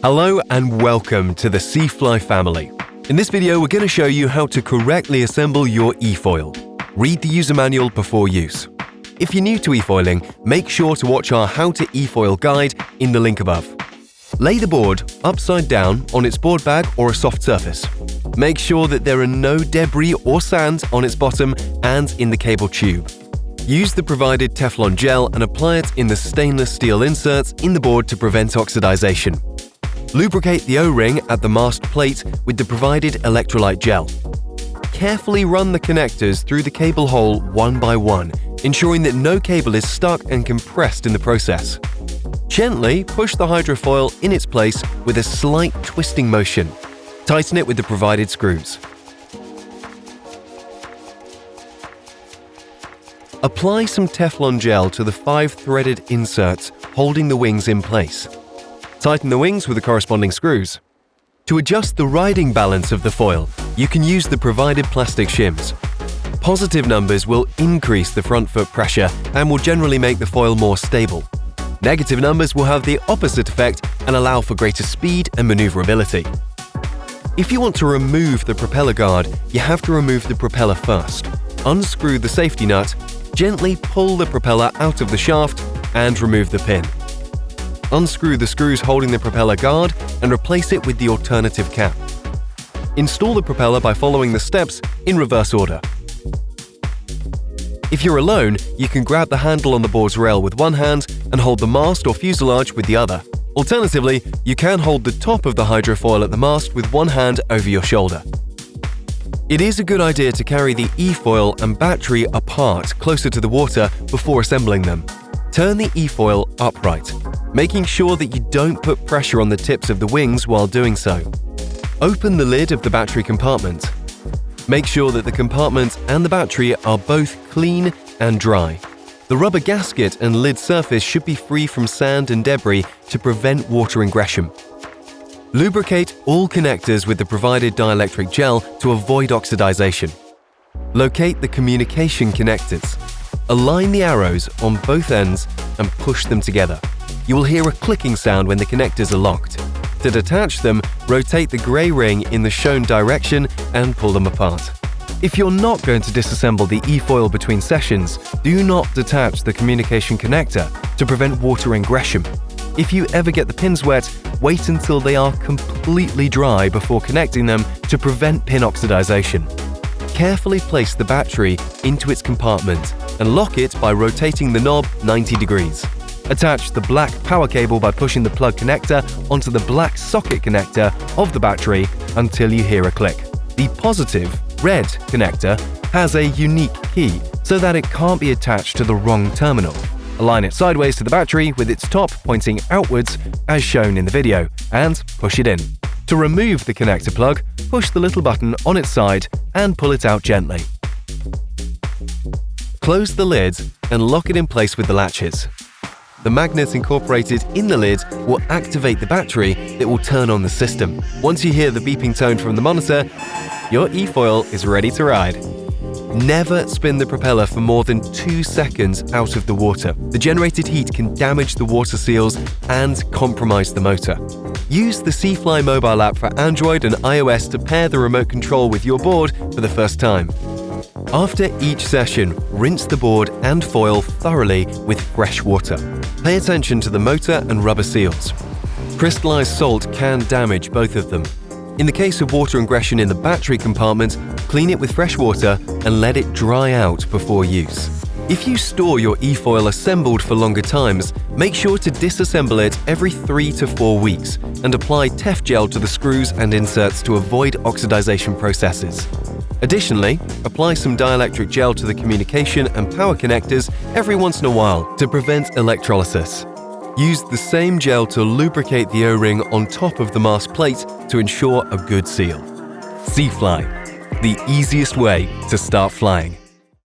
Hello and welcome to the SiFly family. In this video, we're going to show you how to correctly assemble your eFoil. Read the user manual before use. If you're new to eFoiling, make sure to watch our How to eFoil guide in the link above. Lay the board upside down on its board bag or a soft surface. Make sure that there are no debris or sand on its bottom and in the cable tube. Use the provided Teflon gel and apply it in the stainless steel inserts in the board to prevent oxidization. Lubricate the O-ring at the mast plate with the provided electrolyte gel. Carefully run the connectors through the cable hole one by one, ensuring that no cable is stuck and compressed in the process. Gently push the hydrofoil in its place with a slight twisting motion. Tighten it with the provided screws. Apply some Teflon gel to the 5 threaded inserts holding the wings in place. Tighten the wings with the corresponding screws. To adjust the riding balance of the foil, you can use the provided plastic shims. Positive numbers will increase the front foot pressure and will generally make the foil more stable. Negative numbers will have the opposite effect and allow for greater speed and maneuverability. If you want to remove the propeller guard, you have to remove the propeller first. Unscrew the safety nut, gently pull the propeller out of the shaft and remove the pin. Unscrew the screws holding the propeller guard and replace it with the alternative cap. Install the propeller by following the steps in reverse order. If you're alone, you can grab the handle on the board's rail with one hand and hold the mast or fuselage with the other. Alternatively, you can hold the top of the hydrofoil at the mast with one hand over your shoulder. It is a good idea to carry the eFoil and battery apart closer to the water before assembling them. Turn the eFoil upright, making sure that you don't put pressure on the tips of the wings while doing so. Open the lid of the battery compartment. Make sure that the compartment and the battery are both clean and dry. The rubber gasket and lid surface should be free from sand and debris to prevent water ingression. Lubricate all connectors with the provided dielectric gel to avoid oxidization. Locate the communication connectors. Align the arrows on both ends and push them together. You will hear a clicking sound when the connectors are locked. To detach them, rotate the grey ring in the shown direction and pull them apart. If you're not going to disassemble the eFoil between sessions, do not detach the communication connector to prevent water ingression. If you ever get the pins wet, wait until they are completely dry before connecting them to prevent pin oxidization. Carefully place the battery into its compartment and lock it by rotating the knob 90 degrees. Attach the black power cable by pushing the plug connector onto the black socket connector of the battery until you hear a click. The positive, red connector has a unique key so that it can't be attached to the wrong terminal. Align it sideways to the battery with its top pointing outwards as shown in the video and push it in. To remove the connector plug, push the little button on its side and pull it out gently. Close the lid and lock it in place with the latches. The magnet incorporated in the lid will activate the battery that will turn on the system. Once you hear the beeping tone from the monitor, your eFoil is ready to ride. Never spin the propeller for more than 2 seconds out of the water. The generated heat can damage the water seals and compromise the motor. Use the SiFly mobile app for Android and iOS to pair the remote control with your board for the first time. After each session, rinse the board and foil thoroughly with fresh water. Pay attention to the motor and rubber seals. Crystallized salt can damage both of them. In the case of water ingression in the battery compartment, clean it with fresh water and let it dry out before use. If you store your eFoil assembled for longer times, make sure to disassemble it every 3 to 4 weeks and apply Tef gel to the screws and inserts to avoid oxidization processes. Additionally, apply some dielectric gel to the communication and power connectors every once in a while to prevent electrolysis. Use the same gel to lubricate the O-ring on top of the mast plate to ensure a good seal. SiFly, the easiest way to start flying.